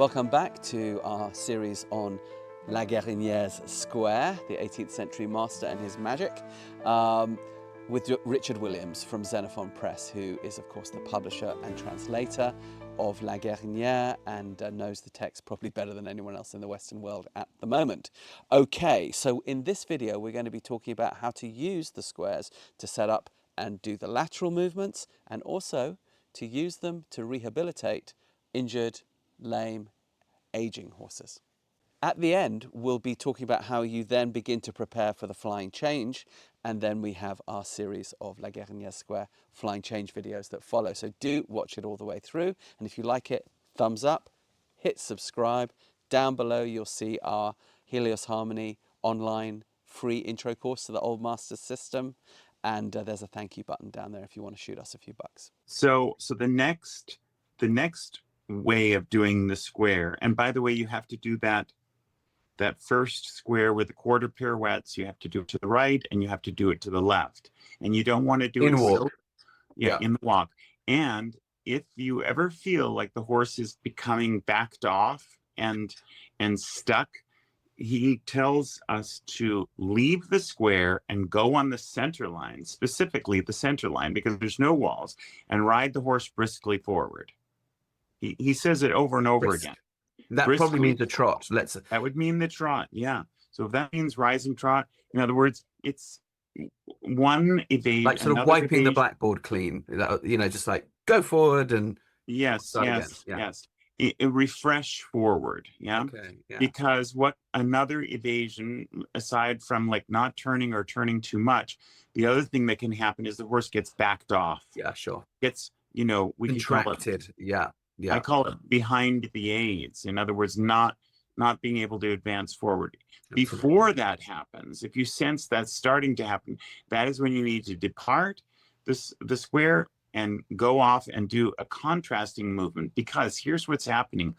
Welcome back to our series on La Guériniere's Square, the 18th century master and his magic, with Richard Williams from Xenophon Press, who is of course the publisher and translator of La Guérinière and knows the text probably better than anyone else in the Western world at the moment. Okay, so in this video we're going to be talking about how to use the squares to set up and do the lateral movements, and also to use them to rehabilitate injured, lame, aging horses. At the end, we'll be talking about how you then begin to prepare for the flying change, and then we have our series of La Guérinière Square flying change videos that follow. So do watch it all the way through, and if you like it, thumbs up, hit subscribe. Down below you'll see our Helios Harmony online free intro course to the Old Masters system, and there's a thank you button down there if you want to shoot us a few bucks. So the next way of doing the square, and by the way, you have to do that first square with the quarter pirouettes. You have to do it to the right and you have to do it to the left, and you don't want to do in it walk. in the walk. And if you ever feel like the horse is becoming backed off and stuck, he tells us to leave the square and go on the center line, specifically the center line, because there's no walls, and ride the horse briskly forward. He says it over and over again. That Briskly. probably means a trot. That would mean the trot, yeah. So if that means rising trot, in other words, it's one evasion, like sort of wiping the blackboard clean. You know, just like go forward and yes. A refresh forward, yeah? Okay, yeah. Because what another evasion, aside from like not turning or turning too much, the other thing that can happen is the horse gets backed off. Yeah, sure. Gets, you know, we contracted. Yeah. I call it behind the aids. In other words, not being able to advance forward. Absolutely. Before that happens, if you sense that's starting to happen, that is when you need to depart the square and go off and do a contrasting movement. Because here's what's happening.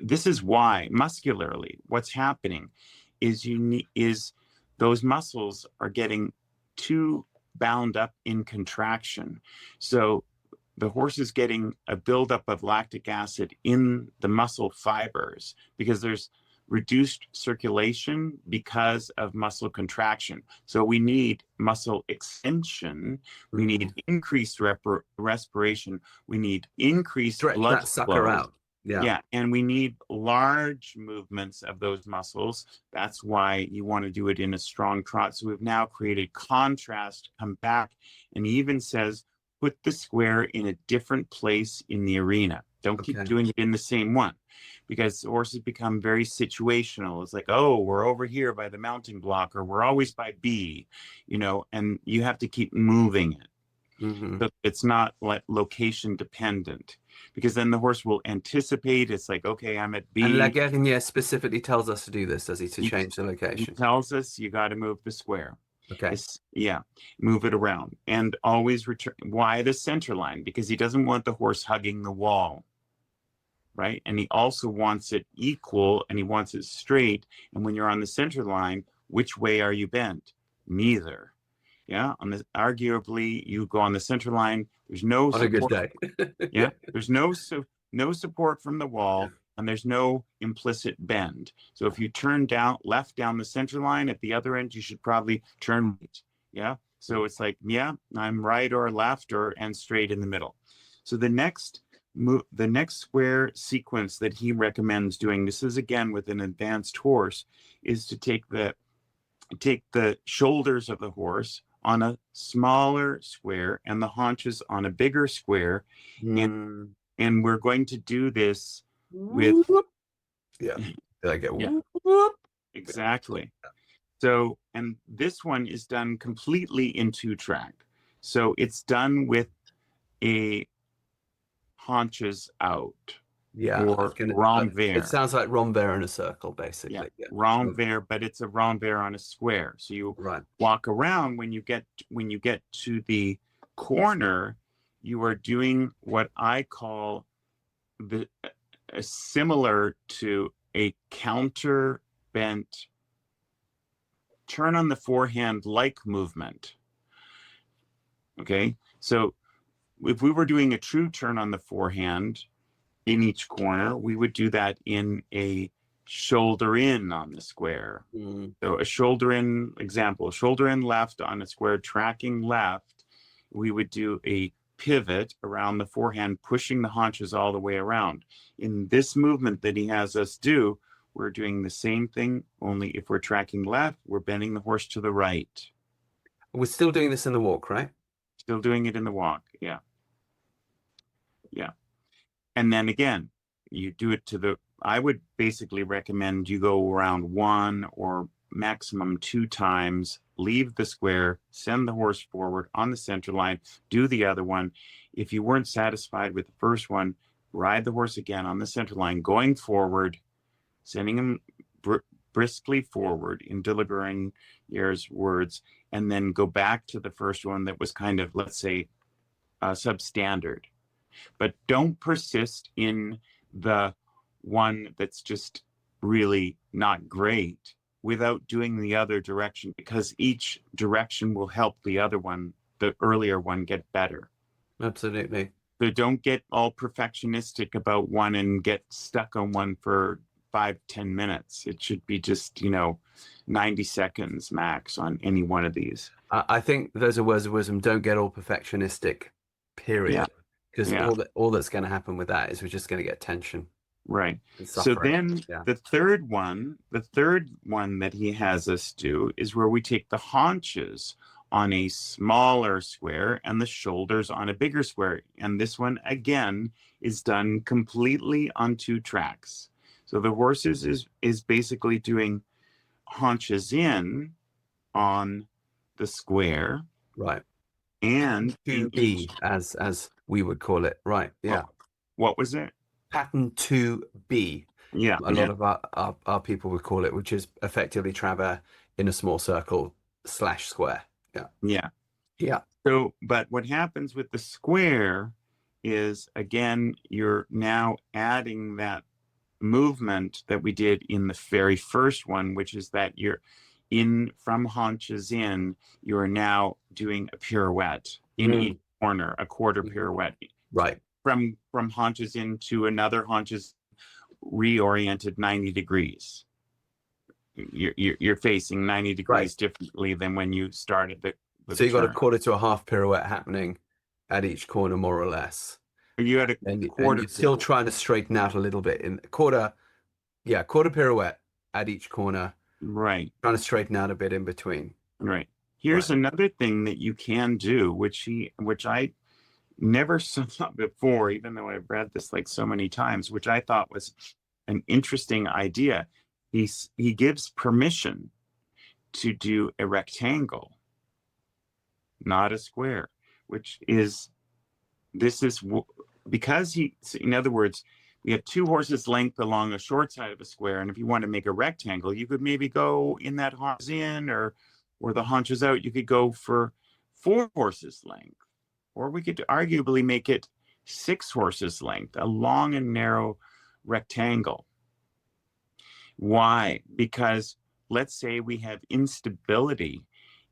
This is why, muscularly, what's happening is those muscles are getting too bound up in contraction. So the horse is getting a buildup of lactic acid in the muscle fibers because there's reduced circulation because of muscle contraction. So we need muscle extension. We need increased respiration. We need increased blood flow. That sucker out. Yeah, and we need large movements of those muscles. That's why you want to do it in a strong trot. So we've now created contrast, come back, and he even says, put the square in a different place in the arena. Don't keep doing it in the same one, because horses become very situational. It's like, oh, we're over here by the mounting block, or we're always by B, you know, and you have to keep moving it. Mm-hmm. So it's not like location dependent, because then the horse will anticipate. It's like, okay, I'm at B. And La Guérinière specifically tells us to do this, does he, to change the location? He tells us you got to move the square. Okay. Yeah, move it around and always return. Why the center line? Because he doesn't want the horse hugging the wall, right? And he also wants it equal, and he wants it straight. And when you're on the center line, which way are you bent? Neither. Yeah, arguably you go on the center line. There's no on a good day. Yeah, there's no support from the wall. And there's no implicit bend. So if you turn left down the center line, at the other end, you should probably turn right. Yeah. So it's like, yeah, I'm right or left and straight in the middle. So the next square sequence that he recommends doing, this is again with an advanced horse, is to take the shoulders of the horse on a smaller square and the haunches on a bigger square. And we're going to do this with exactly. So, and this one is done completely in 2-track. So it's done with a Haunches-out. Yeah, or renvers. It sounds like renvers in a circle, basically. Yeah, renvers, but it's a renvers on a square. So you walk around. When you get to the corner, you are doing what I call similar to a counter bent turn on the forehand like movement. Okay, so if we were doing a true turn on the forehand, in each corner. We would do that in a shoulder in on the square. So a shoulder in example, shoulder in left on a square, tracking left. We would do a pivot around the forehand, pushing the haunches all the way around. In this movement that he has us do, we're doing the same thing, only if we're tracking left, we're bending the horse to the right. We're still doing this in the walk, right? Still doing it in the walk. Yeah. Yeah. And then again, you do it to the, I would basically recommend you go around 1 or maximum 2 times, leave the square, send the horse forward on the center line, do the other one. If you weren't satisfied with the first one, ride the horse again on the center line, going forward, sending him briskly forward in delivering your words, and then go back to the first one that was kind of, let's say, substandard. But don't persist in the one that's just really not great without doing the other direction, because each direction will help the other one, the earlier one, get better. Absolutely. So don't get all perfectionistic about one and get stuck on one for 5-10 minutes. It should be just, 90 seconds max on any one of these. I think those are words of wisdom. Don't get all perfectionistic, period. Because all that's going to happen with that is we're just going to get tension. Right. So then the third one that he has us do is where we take the haunches on a smaller square and the shoulders on a bigger square. And this one, again, is done completely on 2 tracks. So the horses is basically doing Haunches-in on the square. Right. And 2B, as we would call it. Right. Yeah. What was it? Pattern 2B. Yeah. A lot of our people would call it, which is effectively travers in a small circle / square. Yeah. Yeah. Yeah. So, but what happens with the square is, again, you're now adding that movement that we did in the very first one, which is that you're from Haunches-in, you're now doing a pirouette in each corner, a quarter pirouette. Right. From Haunches-in to another Haunches reoriented 90 degrees. You're facing 90 degrees differently than when you started the so you got a quarter to a half pirouette happening at each corner, more or less. You had a quarter. You're still trying to straighten out a little bit in quarter pirouette at each corner. Right. Trying to straighten out a bit in between. Right. Here's another thing that you can do, which I never saw before, even though I've read this like so many times, which I thought was an interesting idea. He gives permission to do a rectangle, not a square, because in other words, we have 2 horses length along a short side of a square. And if you want to make a rectangle, you could maybe go in that Haunches-in or the Haunches-out, you could go for 4 horses length, or we could arguably make it 6 horses length, a long and narrow rectangle. Why? Because let's say we have instability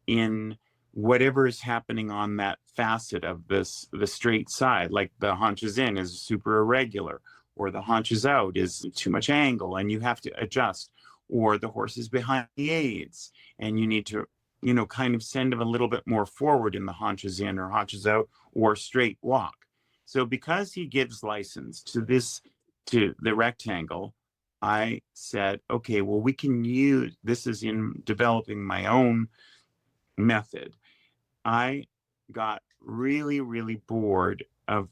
in whatever is happening on that facet of the straight side, like the Haunches-in is super irregular, or the Haunches-out is too much angle and you have to adjust, or the horse is behind the aids and you need to, kind of send them a little bit more forward in the Haunches-in or Haunches-out or straight walk. So because he gives license to the rectangle, I said, okay, well, we can use, this is in developing my own method. I got really, really bored of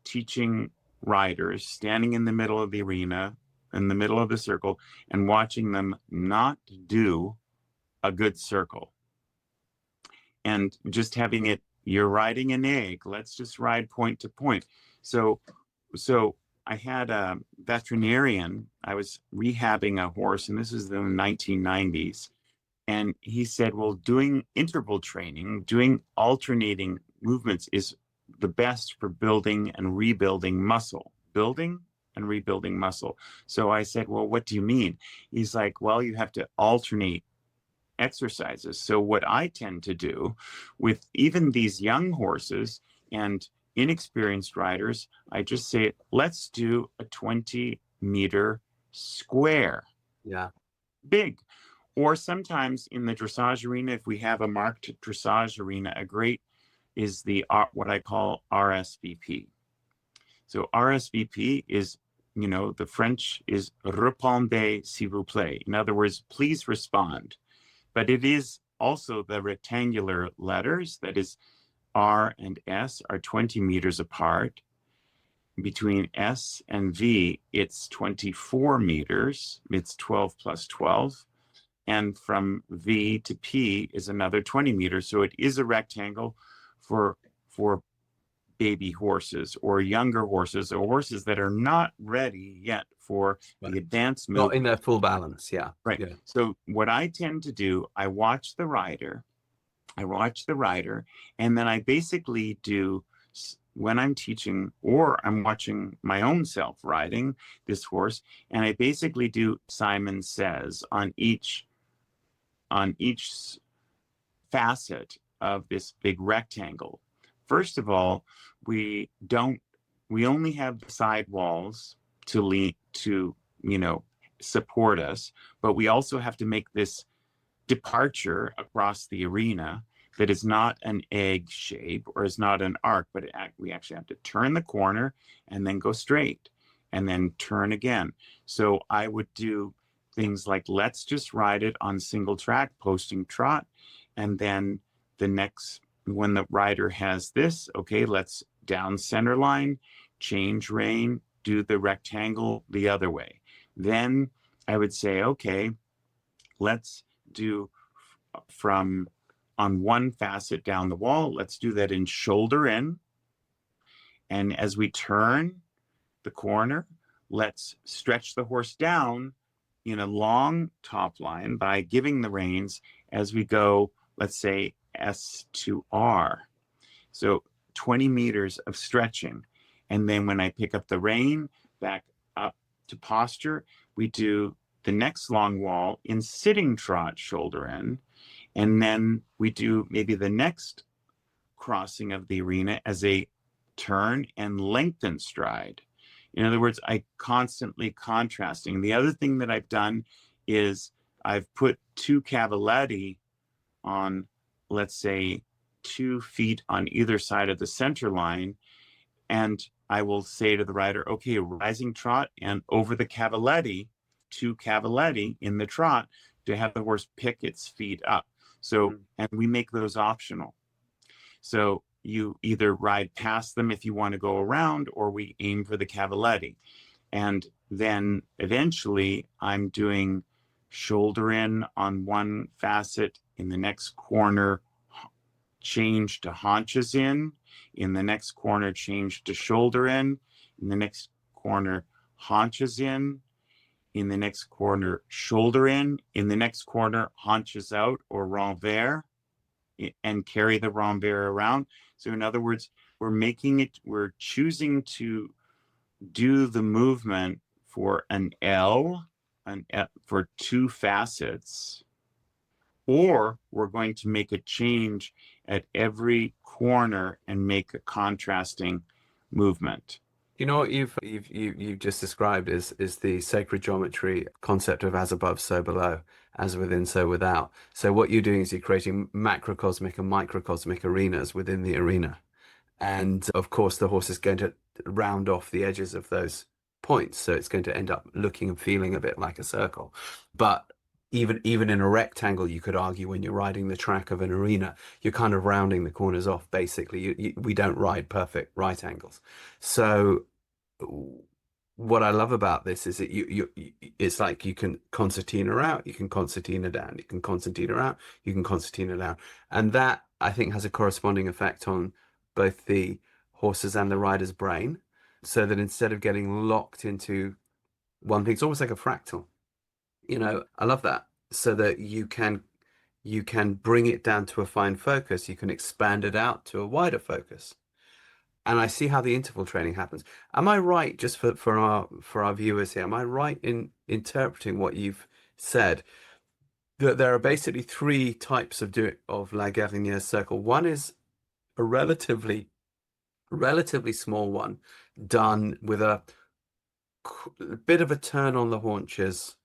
teaching riders standing in the middle of the arena, in the middle of the circle, and watching them not do a good circle. And just having it, you're riding an egg, let's just ride point to point. So I had a veterinarian, I was rehabbing a horse, and this is in the 1990s. And he said, well, doing interval training, doing alternating movements is the best for building and rebuilding muscle. Building and rebuilding muscle. So I said, well, what do you mean? He's like, well, you have to alternate exercises. So what I tend to do with even these young horses, and inexperienced riders, I just say, let's do a 20-meter square. Yeah. Big. Or sometimes in the dressage arena, if we have a marked dressage arena, a great is the what I call RSVP. So RSVP is, you know, the French is répondez s'il vous plaît. In other words, please respond. But it is also the rectangular letters, that is R and S are 20 meters apart. Between S and V, it's 24 meters. It's 12 plus 12. And from V to P is another 20 meters. So it is a rectangle for baby horses or younger horses or horses that are not ready yet for the advanced movement. Not in their full balance, yeah. Right. Yeah. So what I tend to do, I watch the rider, and then I basically do, when I'm teaching or I'm watching my own self riding this horse, and I basically do Simon Says on each facet of this big rectangle. First of all, we only have the side walls to support us, but we also have to make this departure across the arena that is not an egg shape or is not an arc, but we actually have to turn the corner and then go straight and then turn again. So I would do things like, let's just ride it on single track, posting trot, and then the next, when the rider has this, okay, let's down center line, change rein, do the rectangle the other way. Then I would say, okay, let's do from on one facet down the wall, let's do that in shoulder in. And as we turn the corner, let's stretch the horse down in a long top line by giving the reins as we go, let's say S to R. So 20 meters of stretching. And then when I pick up the rein, back up to posture, we do the next long wall in sitting trot, shoulder in. And then we do maybe the next crossing of the arena as a turn and lengthen stride. In other words, I constantly contrasting. The other thing that I've done is I've put 2 cavaletti on, let's say, 2 feet on either side of the center line. And I will say to the rider, okay, rising trot and over the cavaletti, 2 cavaletti in the trot to have the horse pick its feet up. So, and we make those optional. So you either ride past them if you want to go around, or we aim for the cavaletti. And then eventually I'm doing shoulder in on one facet, in the next corner, change to Haunches-in, in the next corner, change to shoulder in the next corner, Haunches-in, in the next corner, shoulder in the next corner, Haunches-out or renvers, and carry the renvers around. So in other words, we're choosing to do the movement for an L, for 2 facets, or we're going to make a change at every corner and make a contrasting movement. You know what you've just described is the sacred geometry concept of as above, so below, as within, so without. So what you're doing is you're creating macrocosmic and microcosmic arenas within the arena. And of course, the horse is going to round off the edges of those points. So it's going to end up looking and feeling a bit like a circle. But even in a rectangle, you could argue when you're riding the track of an arena, you're kind of rounding the corners off, basically. We don't ride perfect right angles. So what I love about this is that it's like you can concertina out, you can concertina down, you can concertina out, you can concertina down. And that, I think, has a corresponding effect on both the horse's and the rider's brain, so that instead of getting locked into one thing, it's almost like a fractal. You know, I love that. So that you can bring it down to a fine focus, you can expand it out to a wider focus. And I see how the interval training happens. Am I right, just for our viewers here, am I right in interpreting what you've said, that there are basically 3 types of La Guérinière circle? One is a relatively relatively small one, done with a bit of a turn on the haunches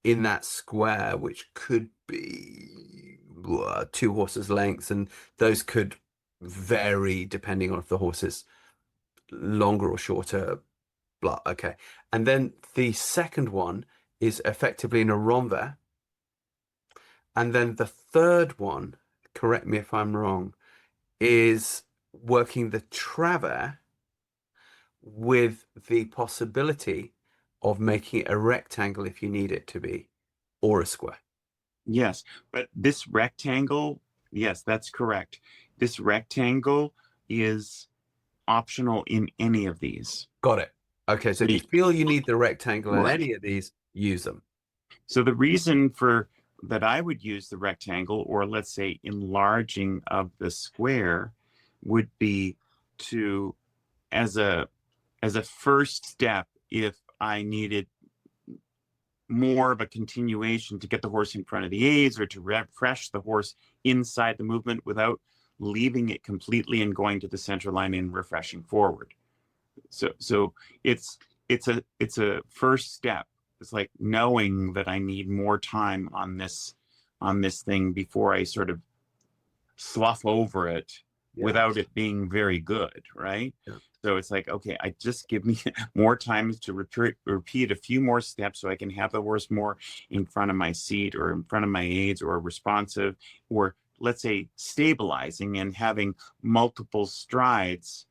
in that square, which could be 2 horses lengths, and those could vary depending on if the horse is longer or shorter. Blah. Okay. And then the second one is effectively in a renvers. And then the third one, correct me if I'm wrong, is working the travers with the possibility of making it a rectangle if you need it to be, or a square. Yes, but this rectangle, yes, that's correct. This rectangle is optional in any of these. Got it. Okay, so if you feel you need the rectangle in Right. any of these, use them. So the reason for that I would use the rectangle, or let's say enlarging of the square, would be to as a first step if I needed more of a continuation to get the horse in front of the aids, or to refresh the horse inside the movement without leaving it completely and going to the center line and refreshing forward. So it's a first step. It's like knowing that I need more time on this thing before I sort of slough over it without it being very good, right? Yeah. So it's like, okay, I just give me more time to repeat a few more steps so I can have the horse more in front of my seat or in front of my aids, or responsive, or let's say stabilizing and having multiple strides.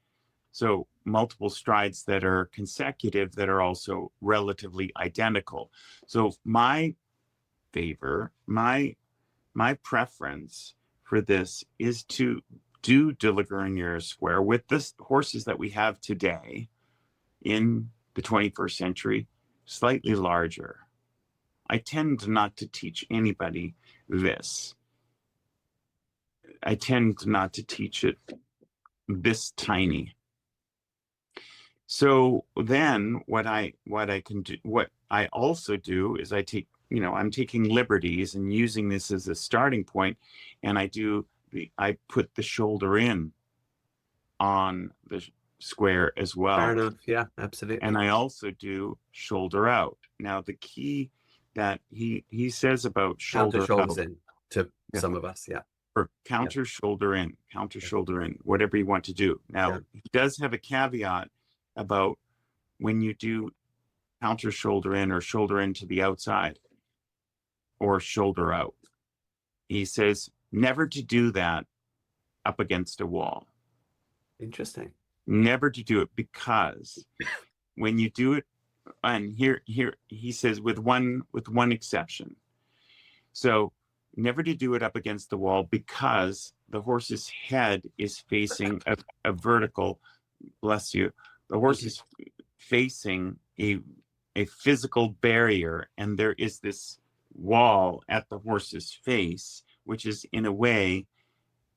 So multiple strides that are consecutive, that are also relatively identical. So my preference for this is to do de la Guérinière square with the horses that we have today in the 21st century, slightly larger. I tend not to teach anybody this. I tend not to teach it this tiny. So then what I also do is I take, I'm taking liberties and using this as a starting point, and I put the shoulder in on the square as well. Fair enough. Yeah, absolutely. And I also do shoulder out. Now the key that he says about shoulder shoulders out, in to some of us, yeah. or counter shoulder in, shoulder in, whatever you want to do. Now he does have a caveat about when you do counter shoulder in or shoulder in to the outside or shoulder out. He says never to do that up against a wall. Interesting. Never to do it, because when you do it, and here he says with one exception. So never to do it up against the wall, because the horse's head is facing a vertical, bless you, the horse is facing a physical barrier, and there is this wall at the horse's face, which is in a way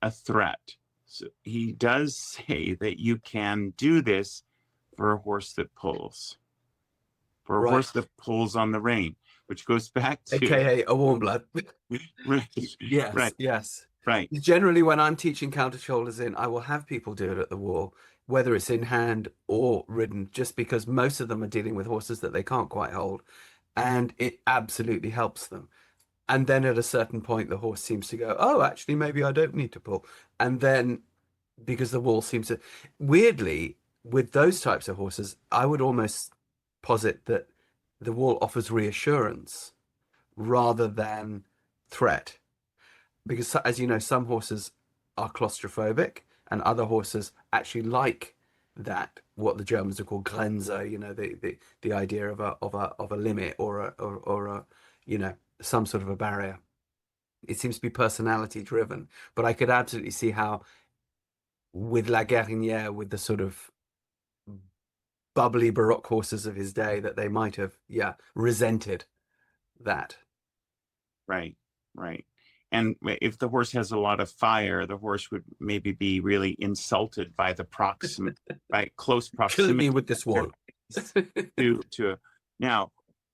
a threat. So he does say that you can do this for a horse that pulls, for a horse that pulls on the rein, which goes back to AKA a warm blood. Right. Yes, Right. yes. Right. Generally, when I'm teaching counter shoulders in, I will have people do it at the wall, whether it's in hand or ridden, just because most of them are dealing with horses that they can't quite hold, and it absolutely helps them. And then at a certain point, the horse seems to go, oh, actually, maybe I don't need to pull. And then, because the wall seems to, weirdly, with those types of horses, I would almost posit that the wall offers reassurance rather than threat. Because, as you know, some horses are claustrophobic, and other horses actually like that, what the Germans would call Grenze, the idea of a limit or a some sort of a barrier. It seems to be personality driven, but I could absolutely see how with La Guérinière, with the sort of bubbly Baroque horses of his day, that they might have resented that. Right. And if the horse has a lot of fire, the horse would maybe be really insulted by the by close proximity. Kill me with this wall. Now,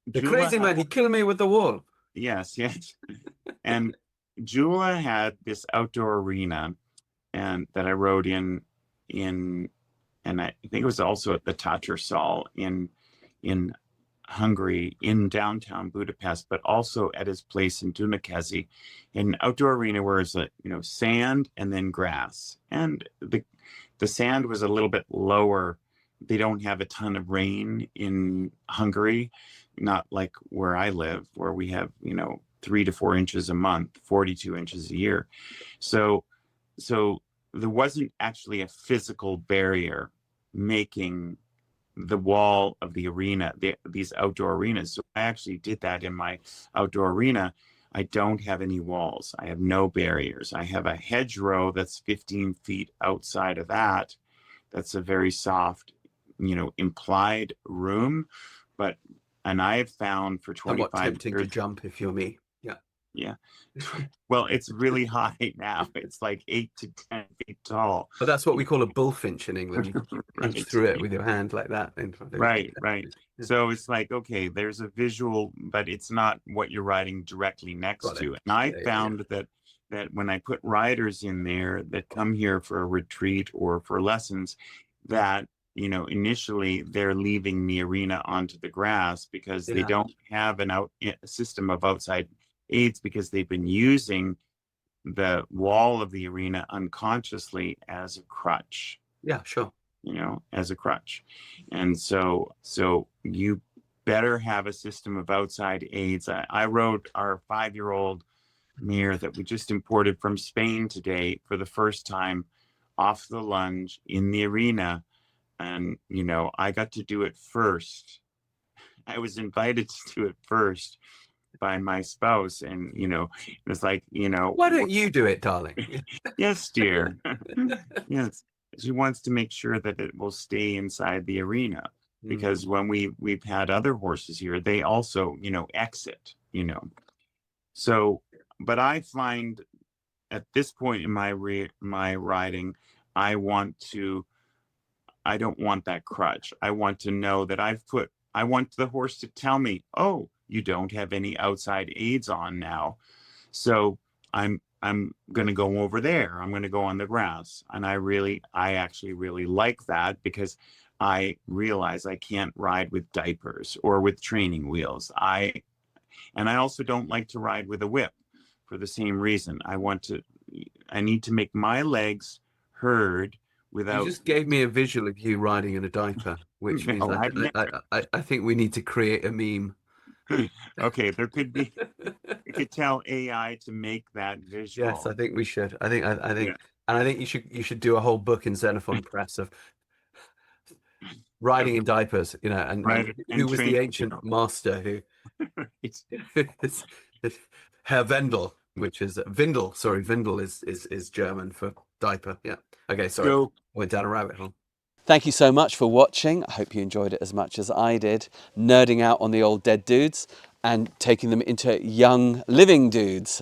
the crazy man, he killed me with the wall. Yes. And Jula had this outdoor arena, and that I rode in and I think it was also at the Tattersall in Hungary, in downtown Budapest, but also at his place in Dunakeszi, an outdoor arena where it's sand and then grass, and the sand was a little bit lower. They don't have a ton of rain in Hungary, not like where I live, where we have 3 to 4 inches a month, 42 inches a year. So there wasn't actually a physical barrier making the wall of the arena, these outdoor arenas. So I actually did that in my outdoor arena. I don't have any walls. I have no barriers. I have a hedgerow that's 15 feet outside of that. That's a very soft, implied room. And I have found for 25 Somewhat tempting years to jump if you're me. Yeah. Well, it's really high now. It's like 8 to 10 feet tall. But that's what we call a bullfinch in England. You Right. pinch through it with your hand like that. Right. So it's like, okay, there's a visual, but it's not what you're riding directly next to. And I found that when I put riders in there that come here for a retreat or for lessons, that initially they're leaving the arena onto the grass because they don't have a system of outside aids, because they've been using the wall of the arena unconsciously as a crutch. Yeah, sure. As a crutch. And so you better have a system of outside aids. I rode our 5-year-old mare that we just imported from Spain today for the first time off the lunge in the arena. And, I got to do it first. I was invited to do it first by my spouse, and it's like, why don't you do it, darling? Yes, dear. Yes, she wants to make sure that it will stay inside the arena, because when we've had other horses here, they also exit. So, but I find at this point in my riding, I don't want that crutch. I want to know that I want the horse to tell me, oh, you don't have any outside aids on now. So I'm going to go over there. I'm going to go on the grass. And I actually really like that, because I realize I can't ride with diapers or with training wheels. And I also don't like to ride with a whip for the same reason. I need to make my legs heard without. You just gave me a visual of you riding in a diaper, which means I think we need to create a meme. Okay, there could be. You could tell AI to make that visual. Yes, I think we should. I think, and I think you should do a whole book in Xenophon Press of riding in diapers. And who was the ancient master who? Herr Wendel, which is Windel. Sorry, Windel is German for diaper. Yeah. Okay. Sorry, went down a rabbit hole. Thank you so much for watching. I hope you enjoyed it as much as I did, nerding out on the old dead dudes and taking them into young living dudes,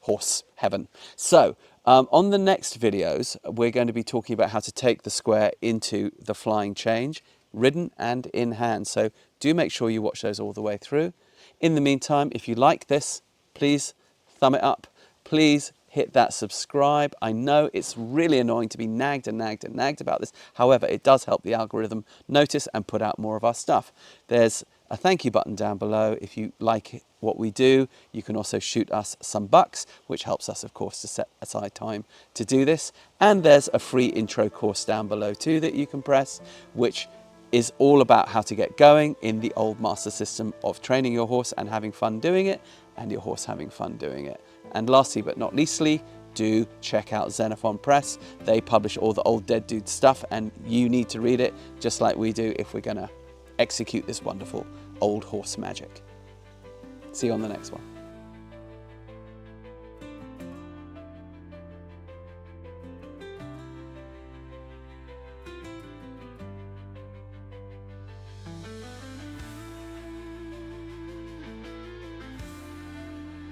horse heaven. So on the next videos, we're going to be talking about how to take the square into the flying change, ridden and in hand. So do make sure you watch those all the way through. In the meantime, if you like this, please thumb it up. Please hit that subscribe. I know it's really annoying to be nagged about this. However, it does help the algorithm notice and put out more of our stuff. There's a thank you button down below. If you like what we do, you can also shoot us some bucks, which helps us, of course, to set aside time to do this. And there's a free intro course down below too that you can press, which is all about how to get going in the old master system of training your horse and having fun doing it, and your horse having fun doing it. And lastly but not leastly, do check out Xenophon Press. They publish all the old dead dude stuff, and you need to read it just like we do if we're going to execute this wonderful old horse magic. See you on the next one.